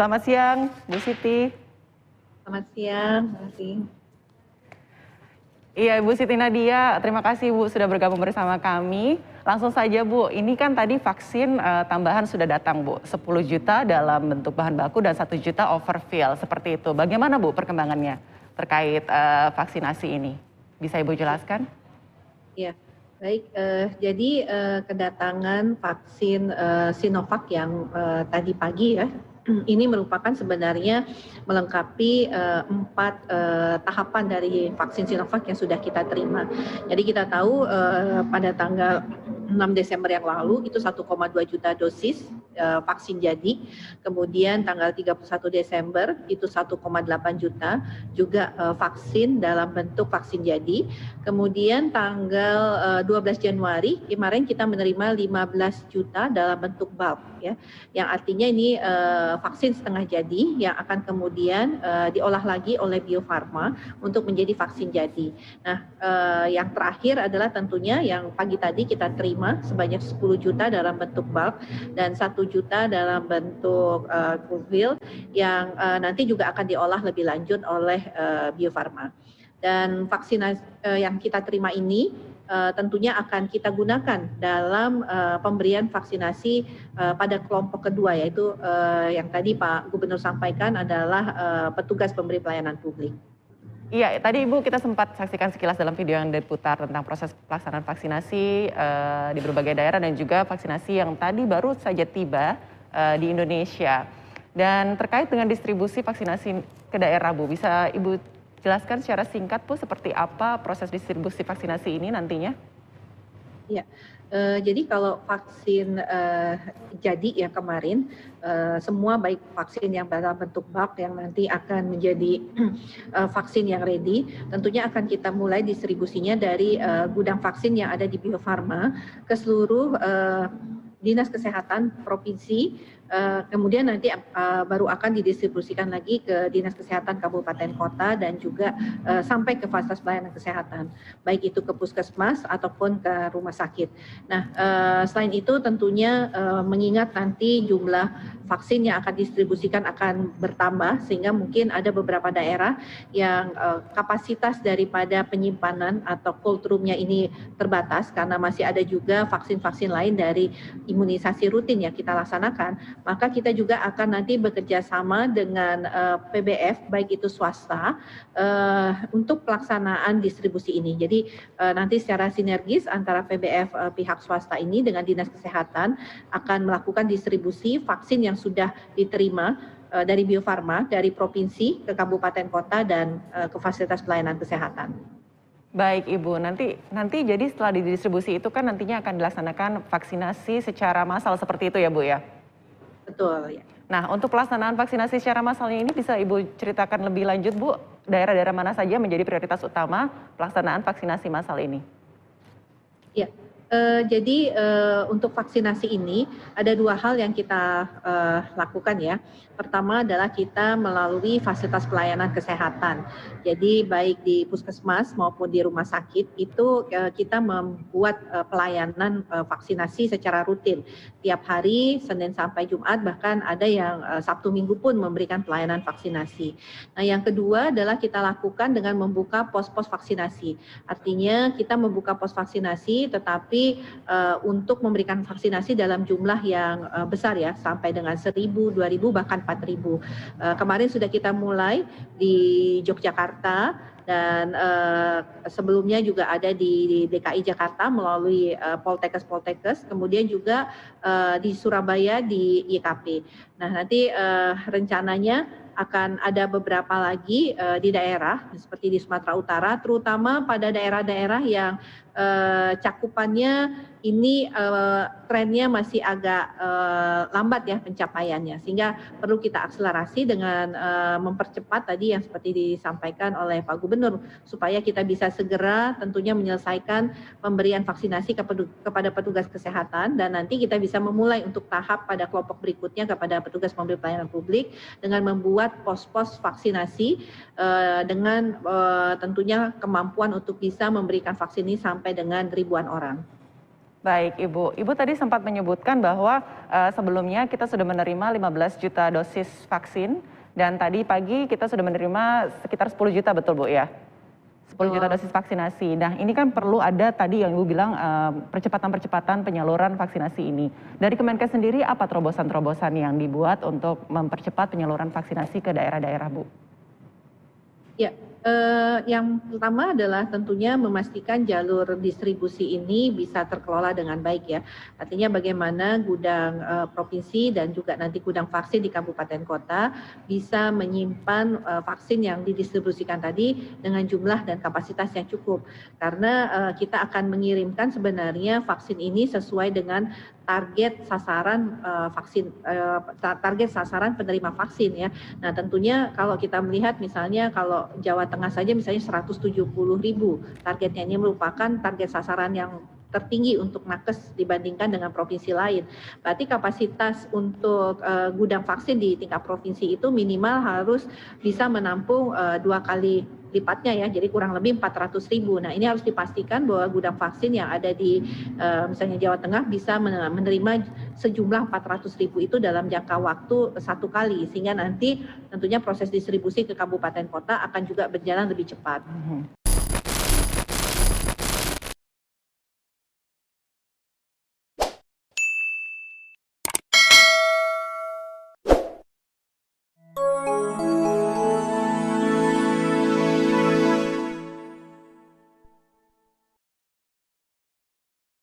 Selamat siang, Bu Siti. Selamat siang, terima kasih. Iya, Bu Siti Nadia, terima kasih Bu sudah bergabung bersama kami. Langsung saja Bu, ini kan tadi vaksin tambahan sudah datang Bu, 10 juta dalam bentuk bahan baku dan 1 juta overfill, seperti itu. Bagaimana Bu perkembangannya terkait vaksinasi ini? Bisa Ibu jelaskan? Ya, baik. Jadi kedatangan vaksin Sinovac yang tadi pagi ya, ini merupakan sebenarnya melengkapi 4 tahapan dari vaksin Sinovac yang sudah kita terima. Jadi kita tahu pada tanggal 6 Desember yang lalu itu 1,2 juta dosis vaksin jadi. Kemudian tanggal 31 Desember itu 1,8 juta juga vaksin dalam bentuk vaksin jadi. Kemudian tanggal 12 Januari kemarin kita menerima 15 juta dalam bentuk bulk ya. Yang artinya ini vaksin setengah jadi yang akan kemudian diolah lagi oleh Bio Farma untuk menjadi vaksin jadi. Nah, yang terakhir adalah tentunya yang pagi tadi kita terima sebanyak 10 juta dalam bentuk bulk dan 1 juta dalam bentuk fulfill yang nanti juga akan diolah lebih lanjut oleh Bio Farma. Dan vaksinasi yang kita terima ini tentunya akan kita gunakan dalam pemberian vaksinasi pada kelompok kedua, yaitu yang tadi Pak Gubernur sampaikan adalah petugas pemberi pelayanan publik. Iya, tadi Ibu kita sempat saksikan sekilas dalam video yang diputar tentang proses pelaksanaan vaksinasi di berbagai daerah dan juga vaksinasi yang tadi baru saja tiba di Indonesia. Dan terkait dengan distribusi vaksinasi ke daerah Bu, bisa Ibu jelaskan secara singkat Bu seperti apa proses distribusi vaksinasi ini nantinya? Ya, jadi kalau vaksin jadi ya kemarin semua baik vaksin yang dalam bentuk bulk yang nanti akan menjadi vaksin yang ready, tentunya akan kita mulai distribusinya dari gudang vaksin yang ada di Bio Farma ke seluruh dinas kesehatan provinsi, kemudian nanti baru akan didistribusikan lagi ke dinas kesehatan kabupaten kota dan juga sampai ke fasilitas pelayanan kesehatan, baik itu ke puskesmas ataupun ke rumah sakit. Nah, selain itu tentunya mengingat nanti jumlah vaksin yang akan didistribusikan akan bertambah sehingga mungkin ada beberapa daerah yang kapasitas daripada penyimpanan atau cold room-nya ini terbatas karena masih ada juga vaksin-vaksin lain dari imunisasi rutin yang kita laksanakan, maka kita juga akan nanti bekerja sama dengan PBF baik itu swasta untuk pelaksanaan distribusi ini. Jadi nanti secara sinergis antara PBF pihak swasta ini dengan dinas kesehatan akan melakukan distribusi vaksin yang sudah diterima dari Bio Farma dari provinsi ke kabupaten kota dan ke fasilitas pelayanan kesehatan. Baik Ibu, nanti jadi setelah didistribusi itu kan nantinya akan dilaksanakan vaksinasi secara massal seperti itu ya Bu ya? Betul ya. Nah, untuk pelaksanaan vaksinasi secara massalnya ini bisa Ibu ceritakan lebih lanjut Bu, daerah-daerah mana saja menjadi prioritas utama pelaksanaan vaksinasi massal ini? Ya, jadi untuk vaksinasi ini ada 2 hal yang kita lakukan ya. Pertama adalah kita melalui fasilitas pelayanan kesehatan. Jadi baik di puskesmas maupun di rumah sakit itu kita membuat pelayanan vaksinasi secara rutin. Tiap hari Senin sampai Jumat, bahkan ada yang Sabtu Minggu pun memberikan pelayanan vaksinasi. Nah, yang kedua adalah kita lakukan dengan membuka pos-pos vaksinasi. Artinya kita membuka pos vaksinasi tetapi untuk memberikan vaksinasi dalam jumlah yang besar ya, sampai dengan 1.000, 2.000 bahkan 4.000. Kemarin sudah kita mulai di Yogyakarta dan sebelumnya juga ada di DKI Jakarta melalui Poltekkes, kemudian juga di Surabaya di YKP. Nah, nanti rencananya akan ada beberapa lagi di daerah seperti di Sumatera Utara, terutama pada daerah-daerah yang cakupannya ini trennya masih agak lambat ya pencapaiannya, sehingga perlu kita akselerasi dengan mempercepat tadi yang seperti disampaikan oleh Pak Gubernur supaya kita bisa segera tentunya menyelesaikan pemberian vaksinasi kepada petugas kesehatan dan nanti kita bisa memulai untuk tahap pada kelompok berikutnya kepada petugas pemberi pelayanan publik dengan membuat pos-pos vaksinasi dengan tentunya kemampuan untuk bisa memberikan vaksin ini sampai dengan ribuan orang. Baik Ibu. Ibu tadi sempat menyebutkan bahwa sebelumnya kita sudah menerima 15 juta dosis vaksin dan tadi pagi kita sudah menerima sekitar 10 juta, betul Bu ya? 10 juta Betul. dosis vaksinasi. Nah, ini kan perlu ada tadi yang Ibu bilang percepatan-percepatan penyaluran vaksinasi ini. Dari Kemenkes sendiri apa terobosan-terobosan yang dibuat untuk mempercepat penyaluran vaksinasi ke daerah-daerah, Bu? Ya, yang pertama adalah tentunya memastikan jalur distribusi ini bisa terkelola dengan baik ya. Artinya bagaimana gudang provinsi dan juga nanti gudang vaksin di kabupaten kota bisa menyimpan vaksin yang didistribusikan tadi dengan jumlah dan kapasitas yang cukup. Karena kita akan mengirimkan sebenarnya vaksin ini sesuai dengan target sasaran target sasaran penerima vaksin ya. Nah, tentunya kalau kita melihat misalnya kalau Jawa Tengah saja misalnya 170.000 targetnya, ini merupakan target sasaran yang tertinggi untuk nakes dibandingkan dengan provinsi lain. Berarti kapasitas untuk gudang vaksin di tingkat provinsi itu minimal harus bisa menampung 2 kali lipatnya ya, jadi kurang lebih 400.000. Nah, ini harus dipastikan bahwa gudang vaksin yang ada di misalnya Jawa Tengah bisa menerima sejumlah 400.000 itu dalam jangka waktu 1 kali, sehingga nanti tentunya proses distribusi ke kabupaten kota akan juga berjalan lebih cepat.